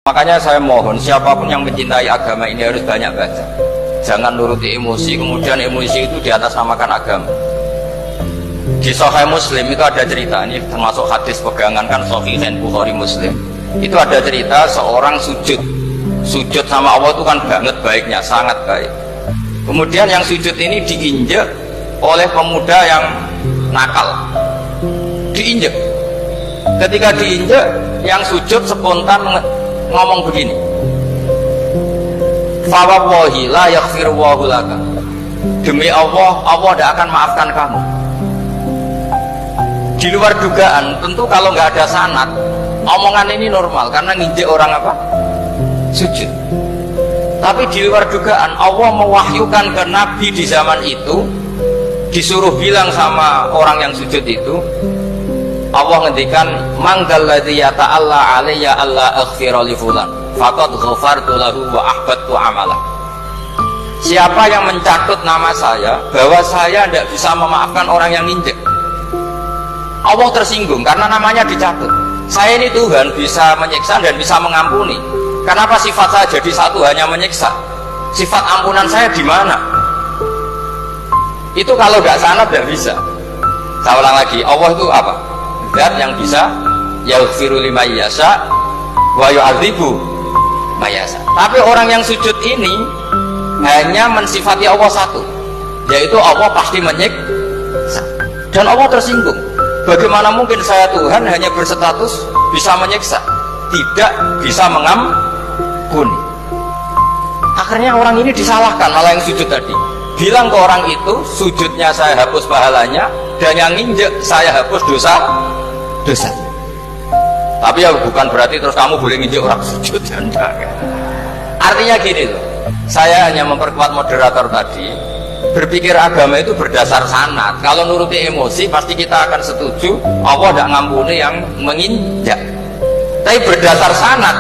Makanya saya mohon siapapun yang mencintai agama ini harus banyak baca. Jangan nuruti emosi, kemudian emosi itu di atas namakan agama. Di Sahih Muslim itu ada cerita, ini termasuk hadis pegangan kan Sahihain Bukhari Muslim. Itu ada cerita seorang sujud sama Allah itu kan banget baiknya, sangat baik. Kemudian yang sujud ini diinjek oleh pemuda yang nakal, diinjek. Ketika diinjek, yang sujud spontan ngomong begini, fawallahi la yaghfirullahu laka, demi Allah, Allah tidak akan maafkan kamu. Di luar dugaan, tentu kalau nggak ada sanad, omongan ini normal karena nginjek orang apa? Sujud. Tapi di luar dugaan, Allah mewahyukan ke Nabi di zaman itu, disuruh bilang sama orang yang sujud itu, Allah ngendikan, manggalladzi yata'alla alayya alla aghfira li fulan faqad ghafartu lahu wa ahbattu amalah. Siapa yang mencatut nama saya bahwa saya tidak bisa memaafkan orang yang nginjek, Allah tersinggung karena namanya dicatut. Saya ini Tuhan bisa menyiksa dan bisa mengampuni. Kenapa sifat saya jadi satu hanya menyiksa? Sifat ampunan saya di mana? Itu kalau nggak sana tidak bisa. Saya ulang lagi, Allah itu apa? Dan yang bisa yaghfiru liman yasha wa yu'adzibu man yasha. Tapi orang yang sujud ini hanya mensifati Allah satu, yaitu Allah pasti menyiksa. Dan Allah tersinggung. Bagaimana mungkin saya Tuhan hanya berstatus bisa menyiksa, tidak bisa mengampuni? Akhirnya orang ini disalahkan, malah yang sujud tadi bilang ke orang itu, sujudnya saya hapus pahalanya, dan yang nginjek saya hapus dosa. Tapi ya bukan berarti terus kamu boleh nginjek orang sujud. Artinya gini loh, saya hanya memperkuat moderator tadi, berpikir agama itu berdasar sanad. Kalau nuruti emosi pasti kita akan setuju Allah tidak ngampuni yang menginjak. Tapi berdasar sanad,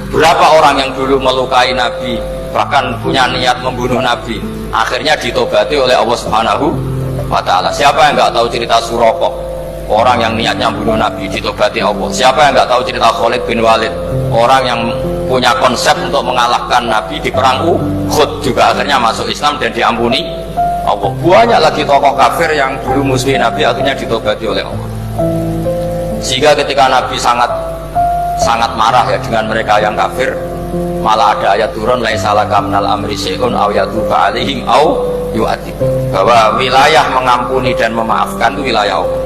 berapa orang yang dulu melukai Nabi, bahkan punya niat membunuh Nabi, akhirnya ditobati oleh Allah Subhanahu wa Ta'ala. Siapa yang nggak tahu cerita Suraqah, orang yang niatnya membunuh Nabi, ditobati Allah. Siapa yang nggak tahu cerita Khalid bin Walid, orang yang punya konsep untuk mengalahkan Nabi di perang Uhud, juga akhirnya masuk Islam dan diampuni Allah. Banyak lagi tokoh kafir yang dulu musuh Nabi akhirnya ditobati oleh Allah. Sehingga ketika Nabi sangat marah ya dengan mereka yang kafir, malah ada ayat turun, laisa laka minal amri syai'un aw yatuba alaihim aw yu'adzib, bahwa wilayah mengampuni dan memaafkan itu wilayah Allah.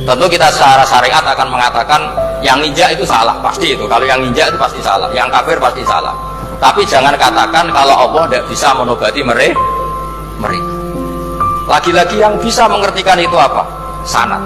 Tentu kita secara syariat akan mengatakan yang nginjak itu salah, pasti itu. Kalau yang nginjak itu pasti salah, yang kafir pasti salah. Tapi jangan katakan kalau Allah tidak bisa menobati mereka. Lagi-lagi yang bisa mengertikan itu apa? Sanad.